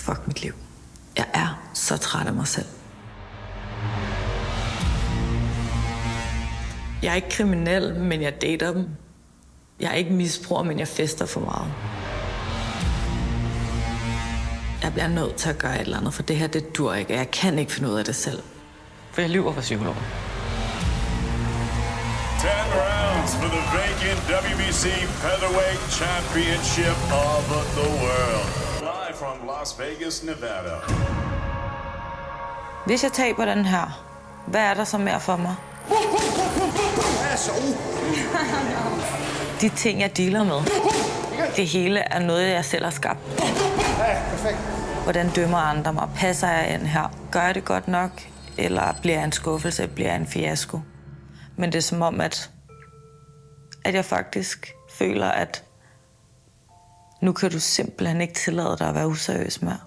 Fuck mit liv. Jeg er så træt af mig selv. Jeg er ikke kriminel, men jeg dater dem. Jeg er ikke misbruger, men jeg fester for meget. Jeg bliver nødt til at gøre et eller andet, for det her, det dur ikke. Jeg kan ikke finde ud af det selv. For jeg lyver for psykologen. 10 rounds for the vacant WBC Featherweight Championship of the world. Live from Las Vegas, Nevada. Hvis jeg taber den her, hvad er der så mere for mig? De ting, jeg dealer med, det hele er noget, jeg selv har skabt. Hvordan dømmer andre mig? Passer jeg ind her? Gør jeg det godt nok? Eller bliver jeg en skuffelse? Bliver jeg en fiasko? Men det er som om, at jeg faktisk føler, at nu kan du simpelthen ikke tillade dig at være useriøs mere.